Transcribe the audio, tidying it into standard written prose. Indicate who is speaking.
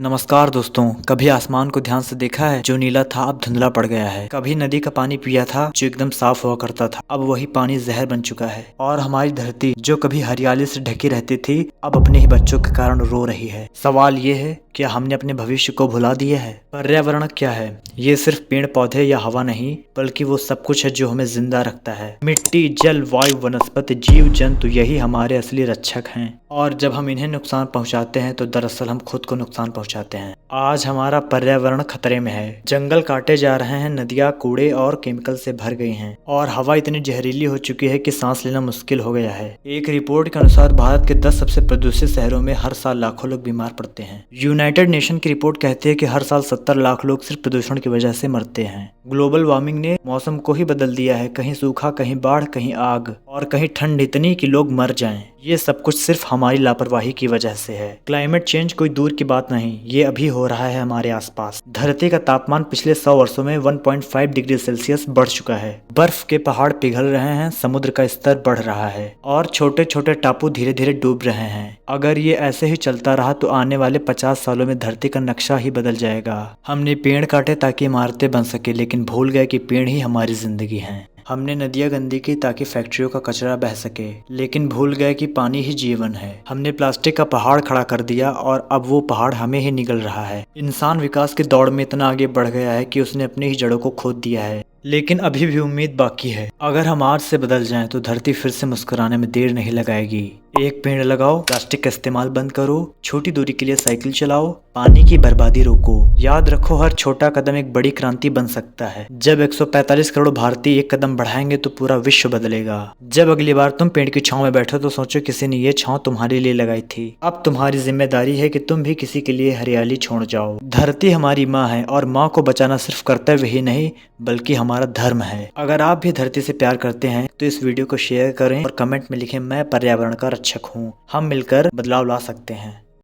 Speaker 1: नमस्कार दोस्तों, कभी आसमान को ध्यान से देखा है जो नीला था अब धुंधला पड़ गया है। कभी नदी का पानी पिया था जो एकदम साफ हुआ करता था, अब वही पानी जहर बन चुका है। और हमारी धरती जो कभी हरियाली से ढकी रहती थी अब अपने ही बच्चों के कारण रो रही है। सवाल ये है, क्या हमने अपने भविष्य को भुला दिया है? पर्यावरण क्या है? ये सिर्फ पेड़ पौधे या हवा नहीं, बल्कि वो सब कुछ है जो हमें जिंदा रखता है। मिट्टी, जल, वायु, वनस्पति, जीव जंतु यही हमारे असली रक्षक हैं। और जब हम इन्हें नुकसान पहुंचाते हैं तो दरअसल हम खुद को नुकसान पहुंचाते हैं। आज हमारा पर्यावरण खतरे में है। जंगल काटे जा रहे हैं, नदियां कूड़े और केमिकल से भर गई हैं और हवा इतनी जहरीली हो चुकी है कि सांस लेना मुश्किल हो गया है। एक रिपोर्ट के अनुसार भारत के 10 सबसे प्रदूषित शहरों में हर साल लाखों लोग बीमार पड़ते हैं। यूनाइटेड नेशन की रिपोर्ट कहती है कि हर साल 70 लाख लोग सिर्फ प्रदूषण की वजह से मरते हैं। ग्लोबल वार्मिंग ने मौसम को ही बदल दिया है, कहीं सूखा, कहीं बाढ़, कहीं आग और कहीं ठंड इतनी कि लोग मर जाएं। ये सब कुछ सिर्फ हमारी लापरवाही की वजह से है। क्लाइमेट चेंज कोई दूर की बात नहीं, ये अभी हो रहा है हमारे आसपास। धरती का तापमान पिछले 100 वर्षों में 1.5 डिग्री सेल्सियस बढ़ चुका है। बर्फ के पहाड़ पिघल रहे हैं, समुद्र का स्तर बढ़ रहा है और छोटे छोटे टापू धीरे धीरे डूब रहे हैं। अगर ये ऐसे ही चलता रहा तो आने वाले 50 सालों में धरती का नक्शा ही बदल जाएगा। हमने पेड़ काटे ताकि इमारतें बन सके, लेकिन भूल गए कि पेड़ ही हमारी जिंदगी है। हमने नदियां गंदी की ताकि फैक्ट्रियों का कचरा बह सके, लेकिन भूल गए कि पानी ही जीवन है। हमने प्लास्टिक का पहाड़ खड़ा कर दिया और अब वो पहाड़ हमें ही निगल रहा है। इंसान विकास की दौड़ में इतना आगे बढ़ गया है कि उसने अपनी ही जड़ों को खोद दिया है, लेकिन अभी भी उम्मीद बाकी है। अगर हम आज से बदल जाएं तो धरती फिर से मुस्कुराने में देर नहीं लगाएगी। एक पेड़ लगाओ, प्लास्टिक का इस्तेमाल बंद करो, छोटी दूरी के लिए साइकिल चलाओ, पानी की बर्बादी रोको। याद रखो, हर छोटा कदम एक बड़ी क्रांति बन सकता है। जब 145 करोड़ भारतीय एक कदम बढ़ाएंगे तो पूरा विश्व बदलेगा। जब अगली बार तुम पेड़ की छांव में बैठो तो सोचो किसी ने ये छांव तुम्हारे लिए लगाई थी। अब तुम्हारी जिम्मेदारी है कि तुम भी किसी के लिए हरियाली छोड़ जाओ। धरती हमारी माँ है और माँ को बचाना सिर्फ कर्तव्य ही नहीं बल्कि हमारा धर्म है। अगर आप भी धरती से प्यार करते हैं तो इस वीडियो को शेयर करें और कमेंट में लिखें, मैं पर्यावरण का रक्षक हूँ। हम मिलकर बदलाव ला सकते हैं।